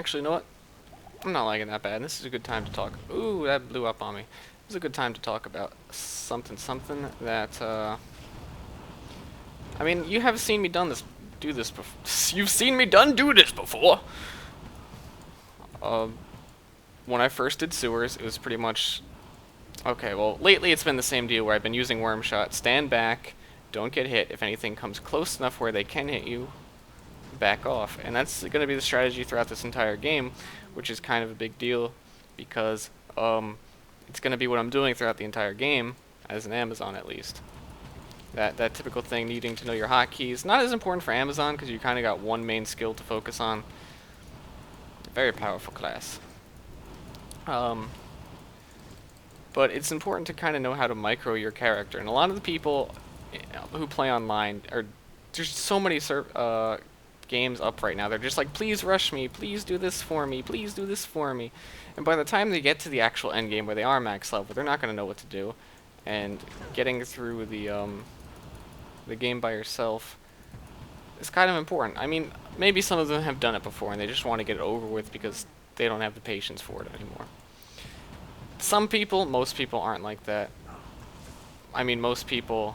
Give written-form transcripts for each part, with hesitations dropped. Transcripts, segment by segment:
Actually, you know what? I'm not liking that bad. This is a good time to talk. Ooh, that blew up on me. This is a good time to talk about something that, I mean, you have seen me do this before. You've seen me do this before! Uh, when I first did sewers, it was pretty much... Okay, well, lately it's been the same deal where I've been using worm shot. Stand back, don't get hit. If anything comes close enough where they can hit you, back off. And that's going to be the strategy throughout this entire game, which is kind of a big deal because it's going to be what I'm doing throughout the entire game, as an Amazon at least. That typical thing, needing to know your hotkeys. Not as important for Amazon because you kind of got one main skill to focus on. Very powerful class. But it's important to kind of know how to micro your character. And a lot of the people who play online are... There's so many games up right now. They're just like, please rush me, please do this for me, please do this for me. And by the time they get to the actual end game where they are max level, they're not going to know what to do. And getting through the game by yourself is kind of important. I mean, maybe some of them have done it before and they just want to get it over with because they don't have the patience for it anymore. Some people, most people aren't like that. I mean, most people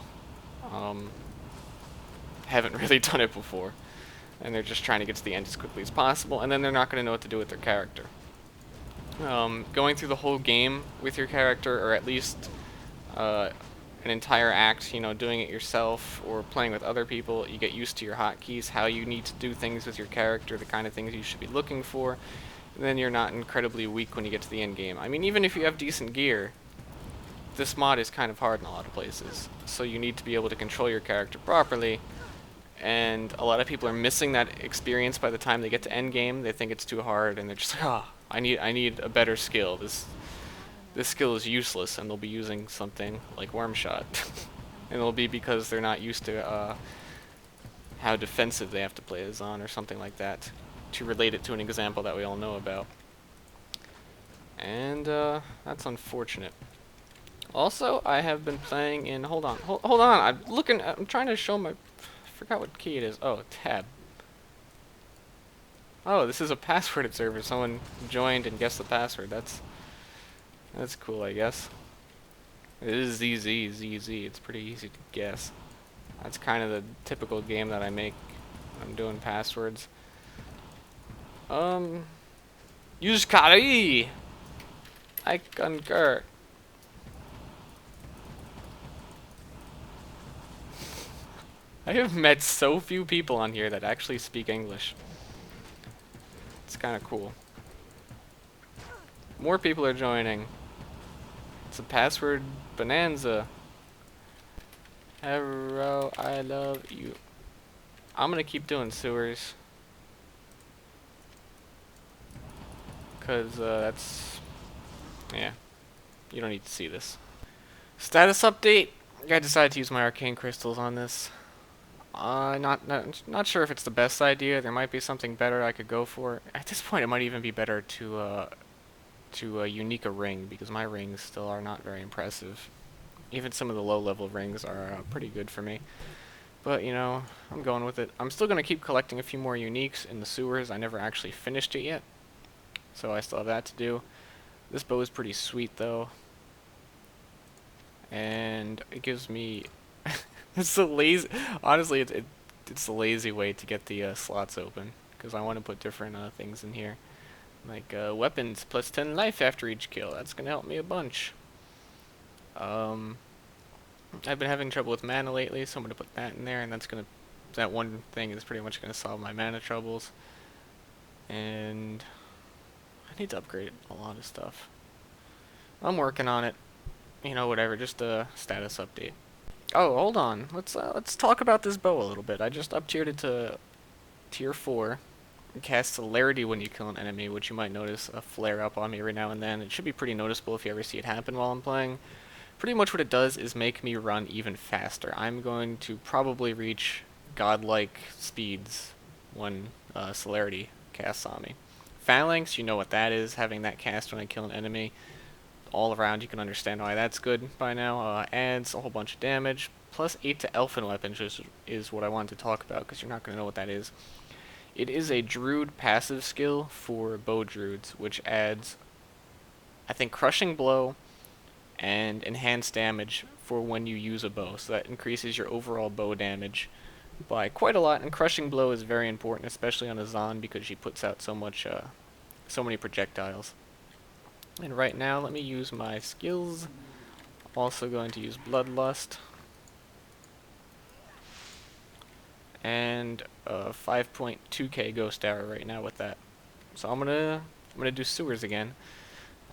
haven't really done it before. And they're just trying to get to the end as quickly as possible, and then they're not going to know what to do with their character. Going through the whole game with your character, or at least an entire act, you know, doing it yourself or playing with other people, you get used to your hotkeys, how you need to do things with your character, the kind of things you should be looking for, and then you're not incredibly weak when you get to the end game. I mean, even if you have decent gear, this mod is kind of hard in a lot of places, so you need to be able to control your character properly. And a lot of people are missing that experience by the time they get to end game. They think it's too hard, and they're just like, "Ah, I need a better skill. This skill is useless," and they'll be using something like worm shot, and it'll be because they're not used to how defensive they have to play as on, or something like that, to relate it to an example that we all know about. And that's unfortunate. Also, I have been playing in. Hold on. I'm trying to show my. Forgot what key it is. Oh, tab. Oh, this is a passworded server. Someone joined and guessed the password. That's cool, I guess. It is ZZ. It's pretty easy to guess. That's kind of the typical game that I make when I'm doing passwords. Use Kari. I concur. I have met so few people on here that actually speak English. It's kind of cool. More people are joining. It's a password bonanza. Hello, I love you. I'm gonna keep doing sewers. Cause that's... Yeah. You don't need to see this. Status update. I decided to use my arcane crystals on this. Not sure if it's the best idea. There might be something better I could go for. At this point, it might even be better to unique a ring, because my rings still are not very impressive. Even some of the low-level rings are pretty good for me. But, you know, I'm going with it. I'm still going to keep collecting a few more uniques in the sewers. I never actually finished it yet, so I still have that to do. This bow is pretty sweet, though. And it gives me... It's a lazy... Honestly, it's a lazy way to get the slots open, because I want to put different things in here. Like weapons, plus 10 life after each kill. That's going to help me a bunch. I've been having trouble with mana lately, so I'm going to put that in there, and that one thing is pretty much going to solve my mana troubles. And I need to upgrade a lot of stuff. I'm working on it. You know, whatever, just a status update. Oh, hold on. Let's talk about this bow a little bit. I just up-tiered it to tier 4. It casts celerity when you kill an enemy, which you might notice a flare up on me every now and then. It should be pretty noticeable if you ever see it happen while I'm playing. Pretty much what it does is make me run even faster. I'm going to probably reach godlike speeds when celerity casts on me. Phalanx, you know what that is, having that cast when I kill an enemy. All around, you can understand why that's good by now. Adds a whole bunch of damage, plus 8 to elfin weapons, which is what I wanted to talk about, because you're not going to know what that is. It is a druid passive skill for bow druids, which adds, I think, crushing blow and enhanced damage for when you use a bow. So that increases your overall bow damage by quite a lot. And crushing blow is very important, especially on a Zon, because she puts out so many projectiles. And right now, let me use my skills. Also going to use Bloodlust. And 5.2k Ghost Arrow right now with that. So I'm gonna do sewers again.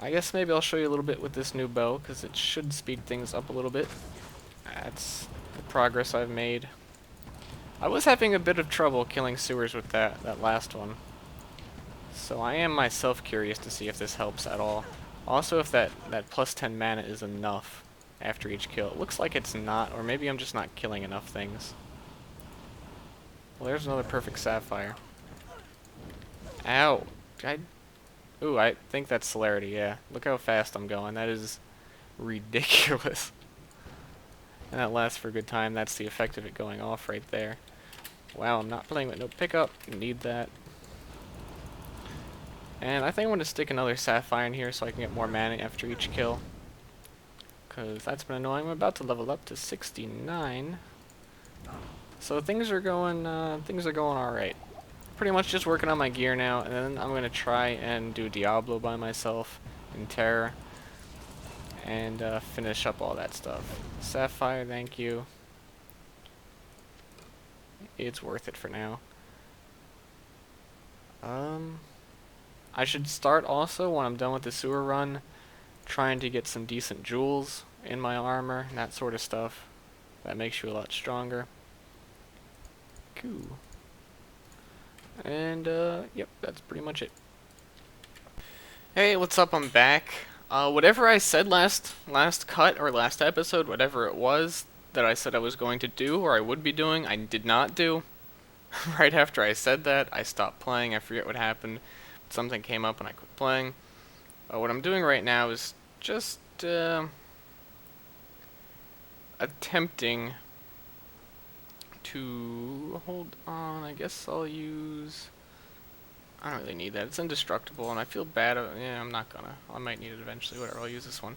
I guess maybe I'll show you a little bit with this new bow, because it should speed things up a little bit. That's the progress I've made. I was having a bit of trouble killing sewers with that last one. So I am myself curious to see if this helps at all. Also, if that plus 10 mana is enough after each kill. It looks like it's not, or maybe I'm just not killing enough things. Well, there's another perfect sapphire. Ow. Ooh, I think that's celerity, yeah. Look how fast I'm going. That is ridiculous. And that lasts for a good time. That's the effect of it going off right there. Wow, I'm not playing with no pickup. Need that. And I think I'm going to stick another sapphire in here so I can get more mana after each kill. Because that's been annoying. I'm about to level up to 69. So things are going alright. Pretty much just working on my gear now, and then I'm going to try and do Diablo by myself in Terror. And finish up all that stuff. Sapphire, thank you. It's worth it for now. I should start also, when I'm done with the sewer run, trying to get some decent jewels in my armor, and that sort of stuff. That makes you a lot stronger. Cool. And, yep, that's pretty much it. Hey, what's up? I'm back. Whatever I said last cut, or last episode, whatever it was, that I said I was going to do, or I would be doing, I did not do. Right after I said that, I stopped playing. I forget what happened. Something came up and I quit playing. What I'm doing right now is just attempting to hold on. I guess I'll use. I don't really need that. It's indestructible, and I feel bad. Yeah, I'm not gonna. I might need it eventually. Whatever. I'll use this one.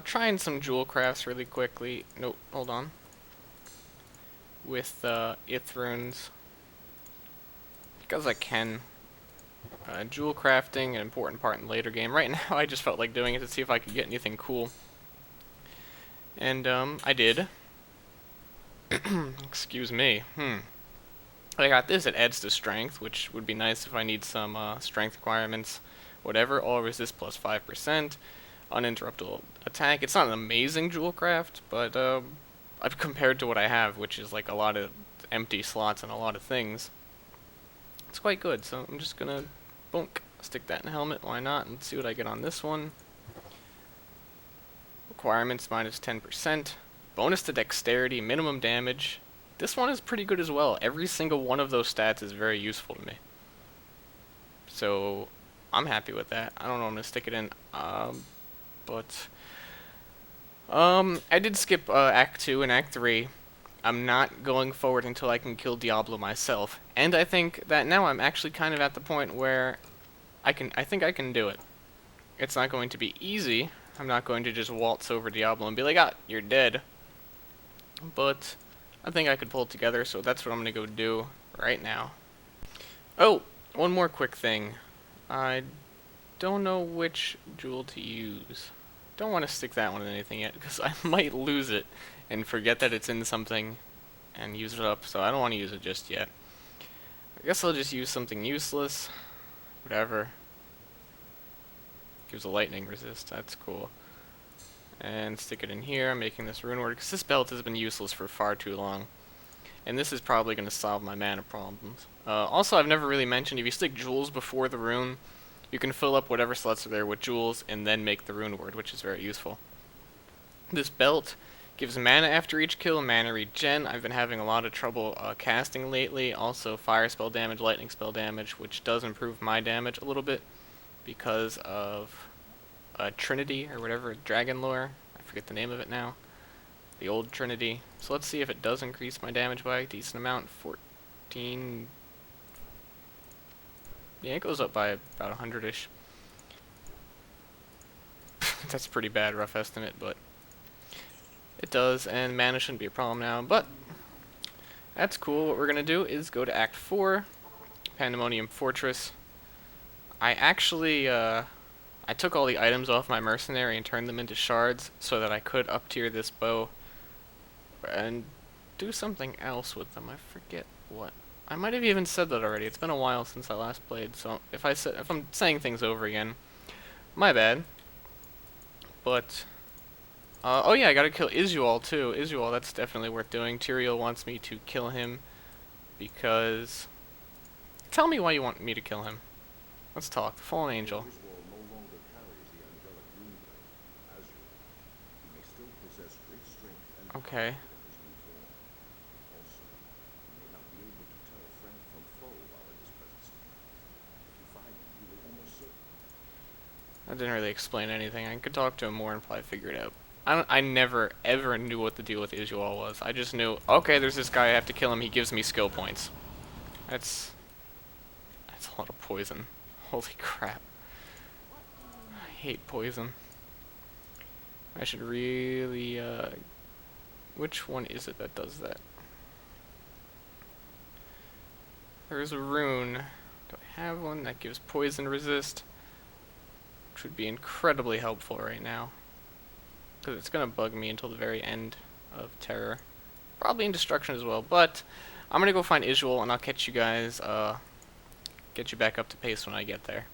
Trying some jewel crafts really quickly. Nope. Hold on. With ith runes, because I can. Jewel crafting, an important part in the later game. Right now, I just felt like doing it to see if I could get anything cool. And, I did. Excuse me. I got this. It adds to strength, which would be nice if I need some, strength requirements. Whatever. All resist plus 5%. Uninterruptible attack. It's not an amazing jewel craft, but, I've compared to what I have, which is like a lot of empty slots and a lot of things. It's quite good, so I'm just gonna bonk, stick that in the helmet, why not, and see what I get on this one. Requirements minus 10%. Bonus to dexterity, minimum damage. This one is pretty good as well. Every single one of those stats is very useful to me. So, I'm happy with that. I don't know, I'm gonna stick it in. I did skip Act 2 and Act 3. I'm not going forward until I can kill Diablo myself. And I think that now I'm actually kind of at the point where I think I can do it. It's not going to be easy. I'm not going to just waltz over Diablo and be like, ah, you're dead. But I think I could pull it together, so that's what I'm going to go do right now. Oh, one more quick thing. I don't know which jewel to use. Don't want to stick that one in anything yet, because I might lose it and forget that it's in something and use it up, so I don't want to use it just yet. I guess I'll just use something useless. Whatever. Gives a lightning resist, that's cool. And stick it in here, I'm making this rune word, because this belt has been useless for far too long. And this is probably going to solve my mana problems. Also, I've never really mentioned, if you stick jewels before the rune, you can fill up whatever slots are there with jewels and then make the rune word, which is very useful. This belt gives mana after each kill, mana regen. I've been having a lot of trouble casting lately. Also fire spell damage, lightning spell damage, which does improve my damage a little bit because of Trinity or whatever, Dragon Lore. I forget the name of it now. The old Trinity. So let's see if it does increase my damage by a decent amount. 14. Yeah, it goes up by about 100-ish. That's pretty bad, rough estimate, but it does, and mana shouldn't be a problem now. But that's cool. What we're gonna do is go to Act 4, Pandemonium Fortress. I actually, I took all the items off my mercenary and turned them into shards so that I could up tier this bow and do something else with them. I forget what. I might have even said that already. It's been a while since I last played, so if I'm saying things over again, my bad. But oh yeah, I gotta kill Isual too. Isual, that's definitely worth doing. Tyrael wants me to kill him because. Tell me why you want me to kill him. Let's talk. The Fallen Angel. Okay. That didn't really explain anything. I could talk to him more and probably figure it out. I never ever knew what the deal with Isual was. I just knew, okay, there's this guy, I have to kill him, he gives me skill points. That's a lot of poison. Holy crap. I hate poison. I should really, which one is it that does that? There's a rune. Do I have one that gives poison resist? Which would be incredibly helpful right now. Because it's going to bug me until the very end of Terror. Probably in Destruction as well, but I'm going to go find Isual and I'll catch you guys, get you back up to pace when I get there.